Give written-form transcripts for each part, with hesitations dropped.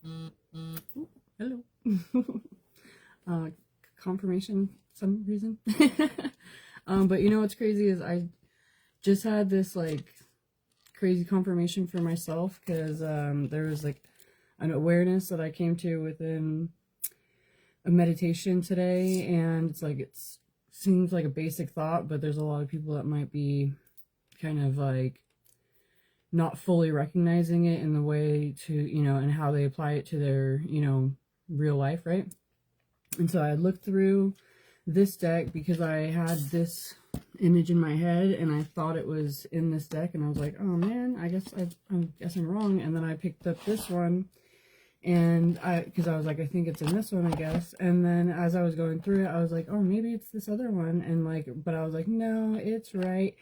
Ooh, hello. uh, Confirmation, some reason. But you know what's crazy is I just had this like crazy confirmation for myself because there was like an awareness that I came to within a meditation today, and it's like it seems like a basic thought, but there's a lot of people that might be kind of like not fully recognizing it in the way to, you know, and how they apply it to their, you know, real life, right? And so I looked through this deck because I had this image in my head and I thought it was in this deck, and I was like, oh man, I guess I'm wrong. And then I picked up this one, and because I was like, I think it's in this one, I guess. And then as I was going through it, I was like, oh, maybe it's this other one. And like, but I was like, no, it's right.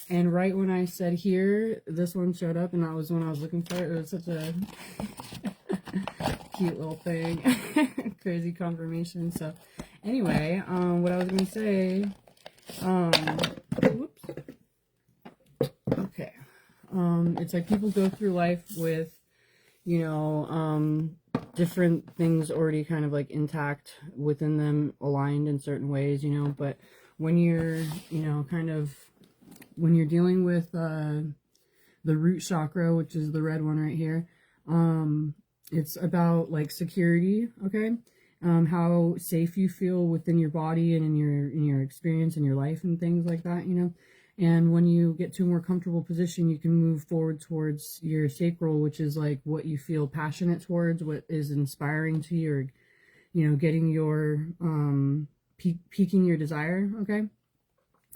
And right when I said here, this one showed up, and that was when I was looking for it. It was such a cute little thing. Crazy confirmation. So anyway, what I was gonna say, whoops. Okay. It's like people go through life with, you know, different things already kind of like intact within them, aligned in certain ways, you know, but when you're, you know, kind of, when you're dealing with the root chakra, which is the red one right here, it's about like security, okay? How safe you feel within your body and in your experience in your life and things like that, you know. And when you get to a more comfortable position, you can move forward towards your sacral, which is like what you feel passionate towards, what is inspiring to you, or, you know, getting your piquing your desire, okay?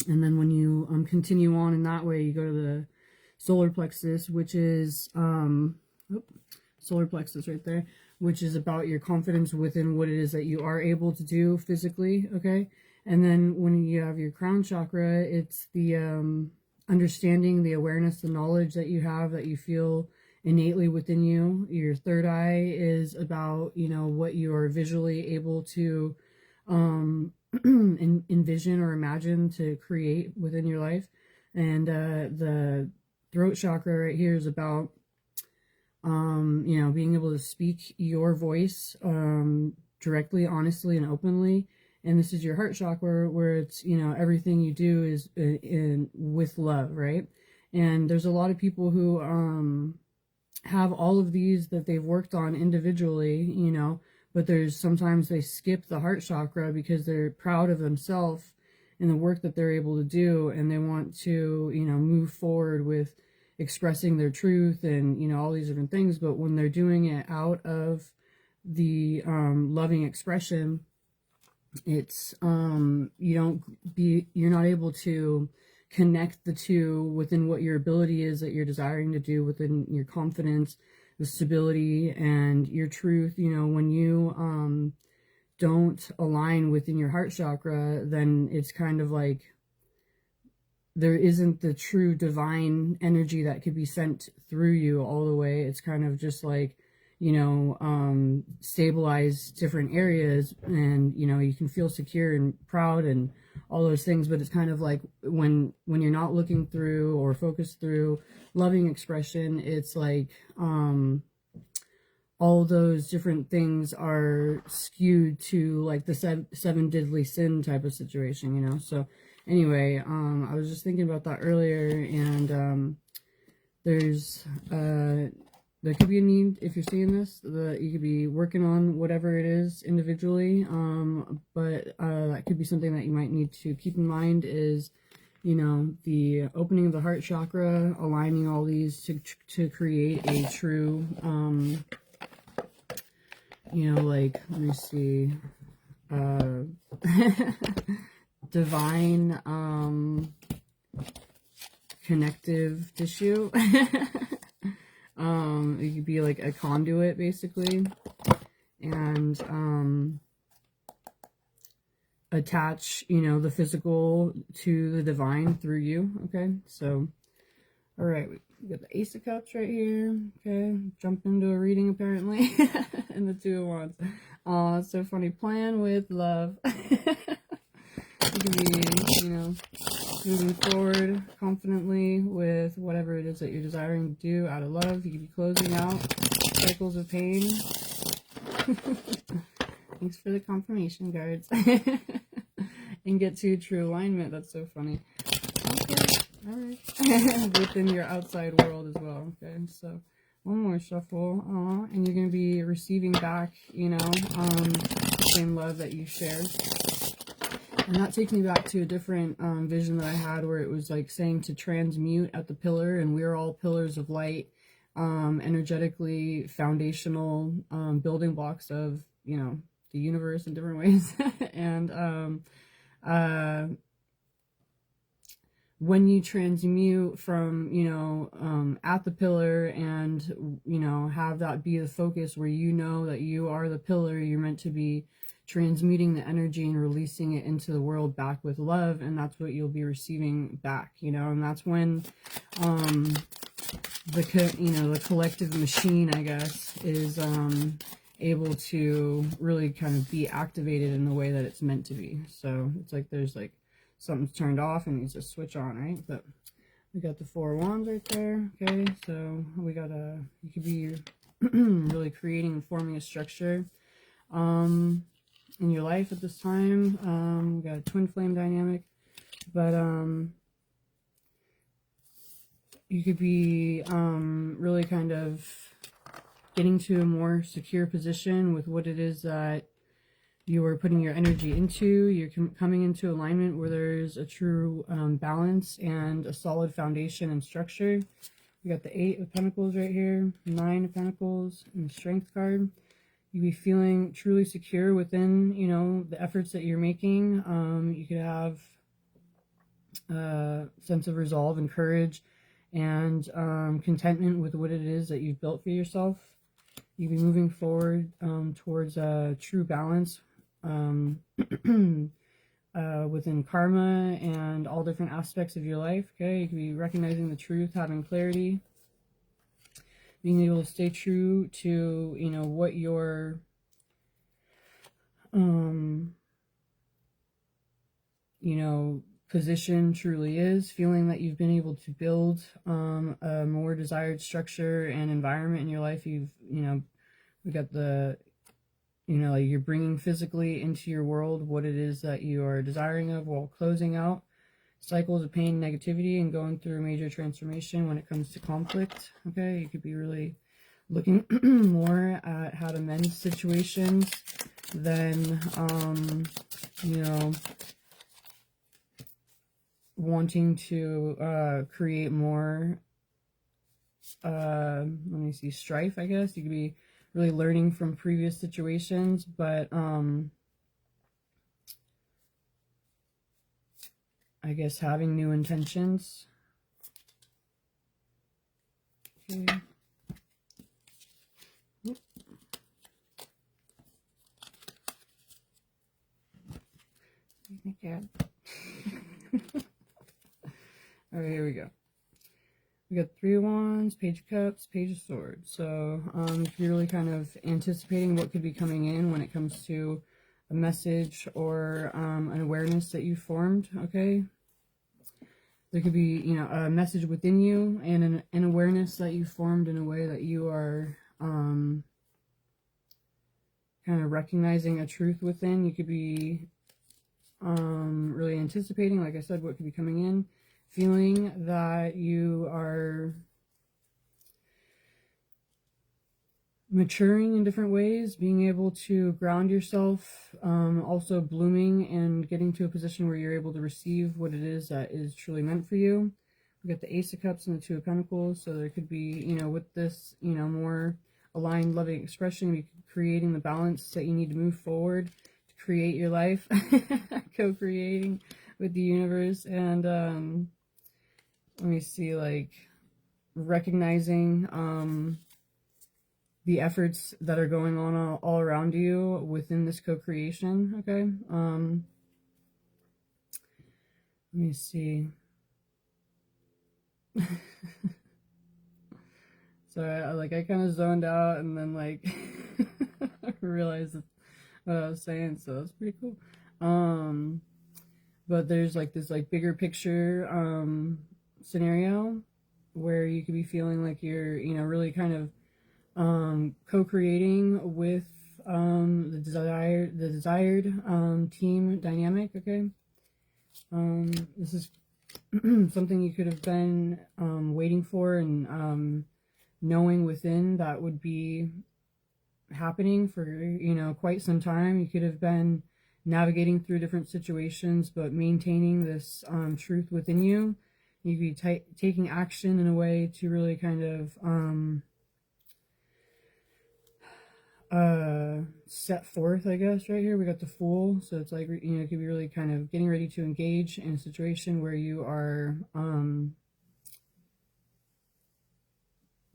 And then when you continue on in that way, you go to the solar plexus, which is solar plexus right there, which is about your confidence within what it is that you are able to do physically, okay? And then when you have your crown chakra, it's the understanding, the awareness, the knowledge that you have, that you feel innately within you. Your third eye is about, you know, what you are visually able to envision or imagine to create within your life. And the throat chakra right here is about, you know, being able to speak your voice directly, honestly, and openly. And this is your heart chakra, where it's, you know, everything you do is with love, right? And there's a lot of people who have all of these that they've worked on individually, you know, but there's sometimes they skip the heart chakra because they're proud of themselves and the work that they're able to do, and they want to, you know, move forward with expressing their truth and, you know, all these different things. But when they're doing it out of the loving expression, it's you're not able to connect the two within what your ability is that you're desiring to do, within your confidence, the stability, and your truth. You know, when you don't align within your heart chakra, then it's kind of like there isn't the true divine energy that could be sent through you all the way. It's kind of just like, you know, stabilize different areas, and, you know, you can feel secure and proud and all those things. But it's kind of like when you're not looking through or focused through loving expression, it's like all those different things are skewed to like the seven deadly sin type of situation, you know. So anyway, I was just thinking about that earlier, and there's there could be a need, if you're seeing this, that you could be working on whatever it is individually, but that could be something that you might need to keep in mind is, you know, the opening of the heart chakra, aligning all these to create a true, you know, like, let me see, divine, connective tissue. It could be like a conduit, basically, and attach, you know, the physical to the divine through you. Okay, so all right, we got the Ace of Cups right here. Okay, jump into a reading apparently. And the Two of Wands. Oh, it's so funny. Plan with love. You can be, you know, moving forward confidently with whatever it is that you're desiring to do out of love. You could be closing out cycles of pain. Thanks for the confirmation, guards. And get to true alignment. That's so funny. Okay, all right. Within your outside world as well. Okay, so one more shuffle. And you're going to be receiving back, the same love that you shared. And that takes me back to a different vision that I had, where it was like saying to transmute at the pillar, and we're all pillars of light, energetically foundational building blocks of, the universe in different ways. And when you transmute from, at the pillar and, have that be the focus where you know that you are the pillar, you're meant to be transmuting the energy and releasing it into the world back with love, and that's what you'll be receiving back, and that's when the collective machine, I guess, is able to really kind of be activated in the way that it's meant to be. So it's like there's like something's turned off and needs to switch on, right? But we got the 4 of Wands right there. Okay, so we got you could be really creating and forming a structure in your life at this time. We got a twin flame dynamic, but you could be really kind of getting to a more secure position with what it is that you are putting your energy into. You're coming into alignment where there's a true balance and a solid foundation and structure. We got the 8 of Pentacles right here, 9 of Pentacles, and the Strength card. You be feeling truly secure within, the efforts that you're making. You could have a sense of resolve and courage and contentment with what it is that you've built for yourself. You be moving forward towards a true balance within karma and all different aspects of your life. Okay, you could be recognizing the truth, having clarity, being able to stay true to, what your, position truly is, feeling that you've been able to build a more desired structure and environment in your life. We got the, like you're bringing physically into your world what it is that you are desiring of, while closing out cycles of pain, negativity, and going through a major transformation when it comes to conflict. Okay, you could be really looking more at how to mend situations than wanting to create more let me see, strife, I guess. You could be really learning from previous situations, but I guess having new intentions. Okay. All right, here we go. We got 3 of Wands, Page of Cups, Page of Swords. So if you're really kind of anticipating what could be coming in when it comes to a message or an awareness that you formed, okay? There could be, a message within you and an awareness that you formed in a way that you are kind of recognizing a truth within. You could be really anticipating, like I said, what could be coming in. Feeling that you are maturing in different ways, being able to ground yourself, also blooming and getting to a position where you're able to receive what it is that is truly meant for you. We got the Ace of Cups and the 2 of Pentacles, so there could be, with this, more aligned, loving expression, be creating the balance that you need to move forward to create your life, co-creating with the universe. And let me see, like recognizing the efforts that are going on all around you within this co-creation. Okay. Let me see. So I kind of zoned out and then like realized what I was saying, so that's pretty cool. But there's like this like bigger picture scenario where you could be feeling like you're really kind of co-creating with the desired team dynamic. Okay, this is something you could have been waiting for and knowing within that would be happening for quite some time. You could have been navigating through different situations, but maintaining this truth within you. You could be taking action in a way to really kind of set forth, I guess. Right here we got the Fool, so it's like, it could be really kind of getting ready to engage in a situation where you are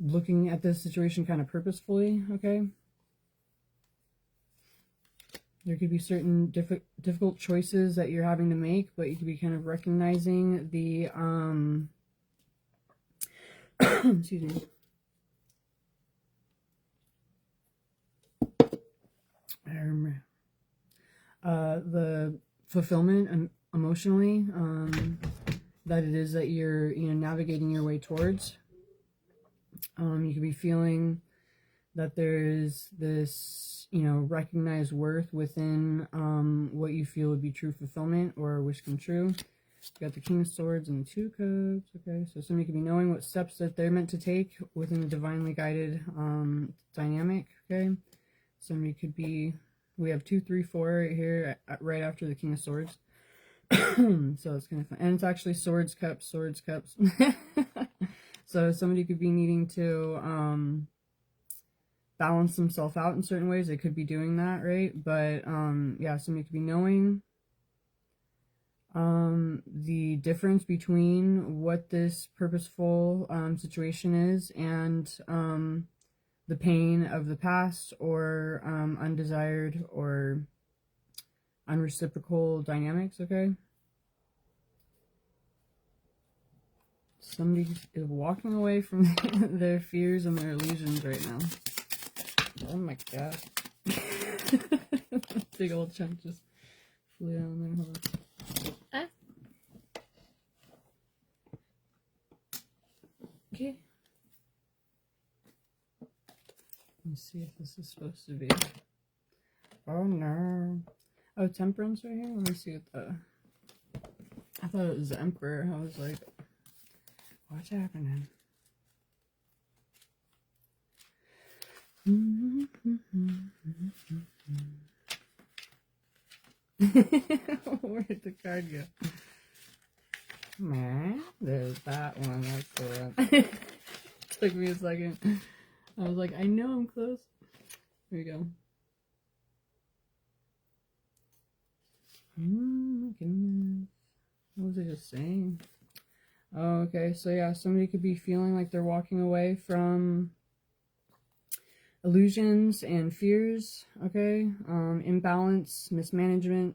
looking at this situation kind of purposefully. Okay, there could be certain difficult choices that you're having to make, but you could be kind of recognizing the excuse me. The fulfillment emotionally that it is that you're navigating your way towards. You could be feeling that there's this recognized worth within what you feel would be true fulfillment or wish come true. You got the King of Swords and the Two of Cups. Okay, so somebody could be knowing what steps that they're meant to take within the divinely guided dynamic. Okay, somebody could be, we have 2, 3, 4 right here, right after the King of Swords. So it's kind of fun. And it's actually Swords, Cups, Swords, Cups. So somebody could be needing to balance themselves out in certain ways. They could be doing that, right? But yeah, somebody could be knowing the difference between what this purposeful situation is and the pain of the past or undesired or unreciprocal dynamics. Okay, somebody is walking away from their fears and their illusions right now. Oh my god. Big old chunk just flew down there. Hold on. Okay. Let's see if this is supposed to be. Oh no. Oh, Temperance right here? Let me see what the. I thought it was the Emperor. I was like, what's happening? Where did the card go? Man, there's that one. That's the one. Took me a second. I was like, I know I'm close. Here we go. Oh my goodness. What was I just saying? Oh, okay. So yeah, somebody could be feeling like they're walking away from illusions and fears. Okay. Imbalance, mismanagement,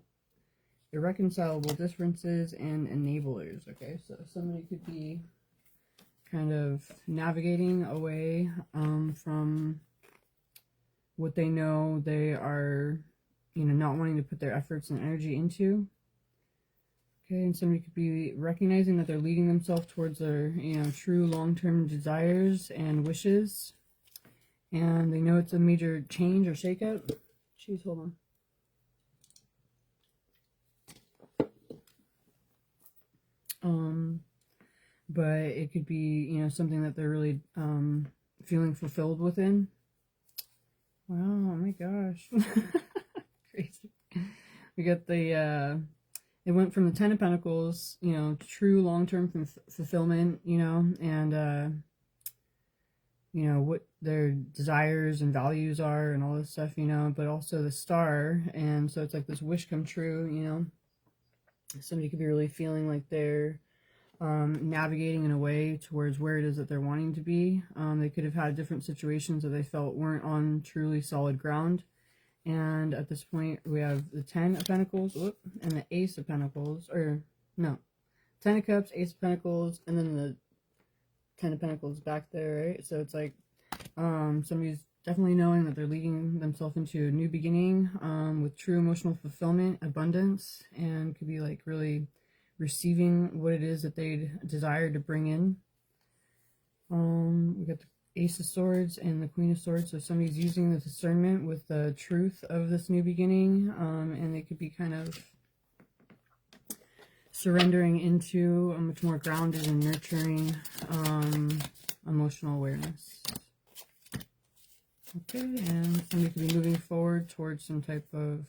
irreconcilable differences, and enablers. Okay. So somebody could be kind of navigating away from what they know they are, not wanting to put their efforts and energy into. Okay, and somebody could be recognizing that they're leading themselves towards their, true long-term desires and wishes. And they know it's a major change or shakeup. Jeez, hold on. But it could be, something that they're really feeling fulfilled within. Wow, oh my gosh. Crazy. We got the, it went from the Ten of Pentacles, true long-term fulfillment, and, what their desires and values are and all this stuff, but also the Star. And so it's like this wish come true, Somebody could be really feeling like they're navigating in a way towards where it is that they're wanting to be. They could have had different situations that they felt weren't on truly solid ground. And at this point, we have the 10 of Pentacles, and the Ace of Pentacles, or no, 10 of Cups, Ace of Pentacles, and then the 10 of Pentacles back there, right? So it's like somebody's definitely knowing that they're leading themselves into a new beginning with true emotional fulfillment, abundance, and could be like really receiving what it is that they desire to bring in. We got the Ace of Swords and the Queen of Swords. So somebody's using the discernment with the truth of this new beginning, and they could be kind of surrendering into a much more grounded and nurturing emotional awareness. Okay, and somebody could be moving forward towards some type of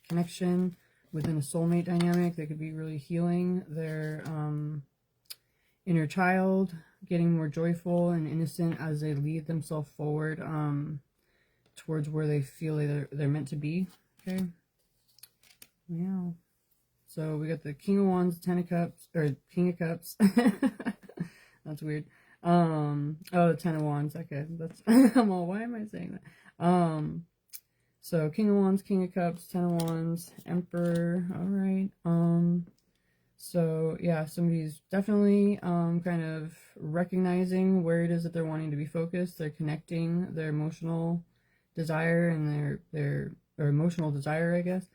connection within a soulmate dynamic. They could be really healing their inner child, getting more joyful and innocent as they lead themselves forward towards where they feel they're meant to be. Okay. Yeah. So we got the King of Wands, Ten of Cups, or King of Cups. That's weird. Oh, the Ten of Wands. Okay, that's I'm all, why am I saying that? So King of Wands, King of Cups, Ten of Wands, Emperor. All right. So yeah, somebody's definitely kind of recognizing where it is that they're wanting to be focused. They're connecting their emotional desire and their emotional desire, I guess,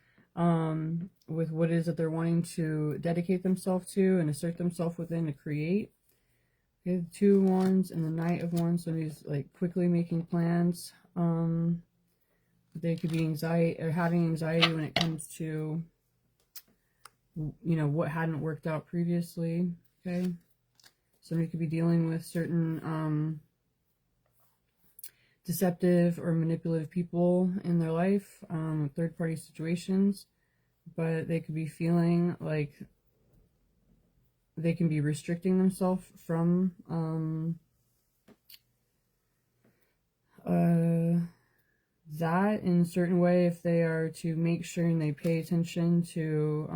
with what it is that they're wanting to dedicate themselves to and assert themselves within to create. Okay, the Two of Wands and the Knight of Wands. Somebody's like quickly making plans. They could be anxiety or having anxiety when it comes to, you know, what hadn't worked out previously. Okay, somebody could be dealing with certain deceptive or manipulative people in their life, third-party situations, but they could be feeling like they can be restricting themselves from that in a certain way if they are to make sure and they pay attention to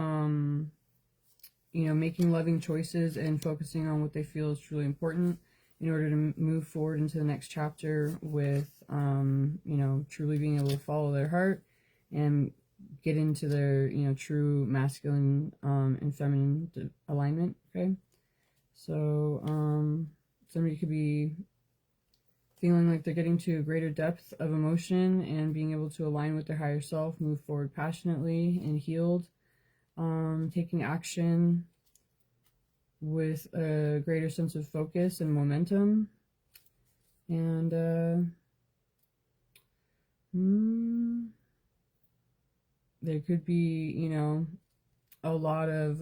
you know, making loving choices and focusing on what they feel is truly important in order to move forward into the next chapter with you know, truly being able to follow their heart and get into their, you know, true masculine and feminine alignment. Okay, so somebody could be feeling like they're getting to a greater depth of emotion and being able to align with their higher self, move forward passionately and healed, taking action with a greater sense of focus and momentum, and there could be, you know, a lot of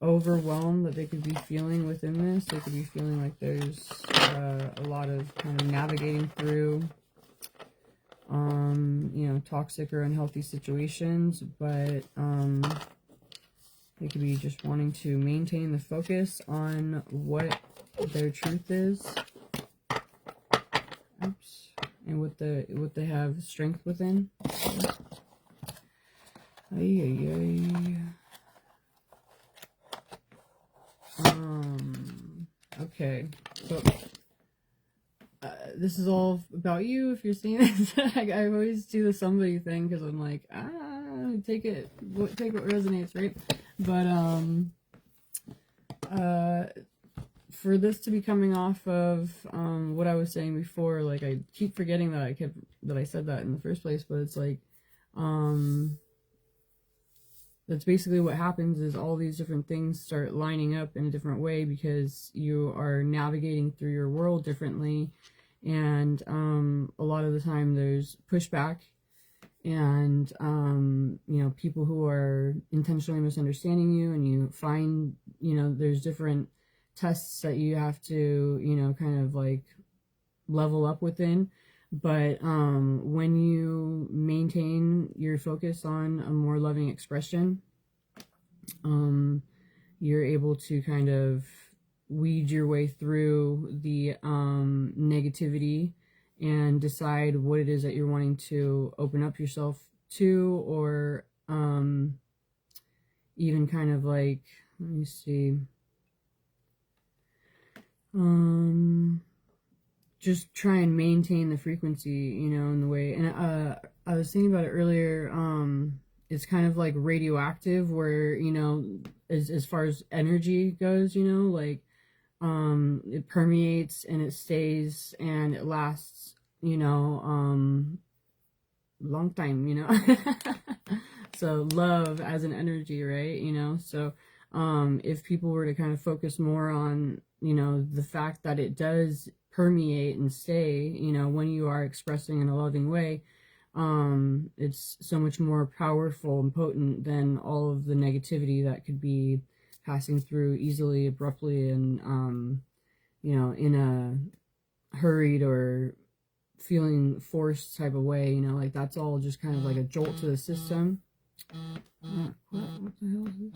overwhelm that they could be feeling within this. They could be feeling like there's a lot of kind of navigating through you know, toxic or unhealthy situations, but they could be just wanting to maintain the focus on what their truth is. Oops. And what they have strength within. Okay, so this is all about you if you're seeing this. I always do the somebody thing because I'm like, take what resonates, right? But for this to be coming off of what I was saying before, like I keep forgetting that I said that in the first place, but it's like that's basically what happens is all these different things start lining up in a different way because you are navigating through your world differently, and a lot of the time there's pushback and you know, people who are intentionally misunderstanding you, and you find, you know, there's different tests that you have to, you know, kind of like level up within. But when you maintain your focus on a more loving expression, you're able to kind of weed your way through the negativity and decide what it is that you're wanting to open up yourself to, or even kind of like, let me see, just try and maintain the frequency, you know, in the way. And I was thinking about it earlier. It's kind of like radioactive, where, you know, as far as energy goes, you know, like it permeates and it stays and it lasts, you know, long time, you know. So love as an energy, right? You know, so if people were to kind of focus more on you know, the fact that it does permeate and stay, you know, when you are expressing in a loving way, it's so much more powerful and potent than all of the negativity that could be passing through easily, abruptly, and, you know, in a hurried or feeling forced type of way, you know, like that's all just kind of like a jolt to the system. What the hell is this?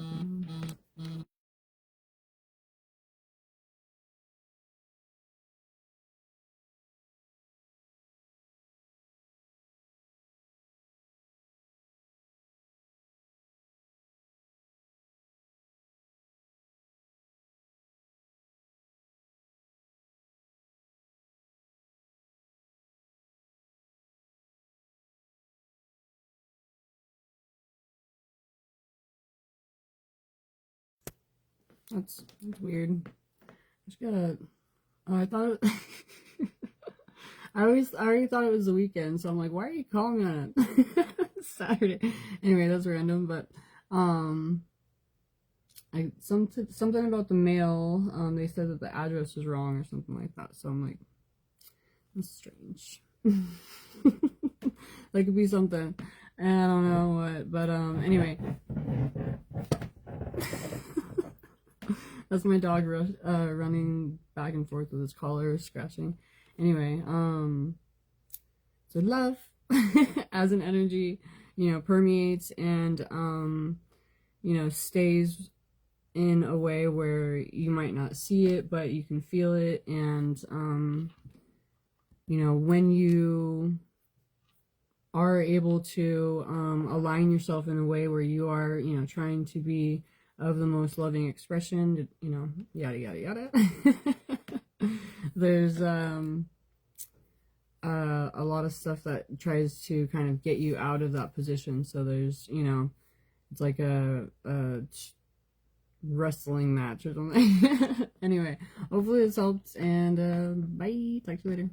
That's weird. I just gotta. Oh, I thought. I already thought it was the weekend, so I'm like, why are you calling me on it? Saturday. Anyway, that's random, but something about the mail. They said that the address was wrong or something like that. So I'm like, that's strange. That could be something. And I don't know what, but anyway. That's my dog running back and forth with his collar, scratching. Anyway, so love as an energy, you know, permeates and, you know, stays in a way where you might not see it, but you can feel it. And, you know, when you are able to align yourself in a way where you are, you know, trying to be of the most loving expression, you know, yada yada yada. There's a lot of stuff that tries to kind of get you out of that position. So there's, you know, it's like a wrestling match or something. Anyway, hopefully this helps, and bye. Talk to you later.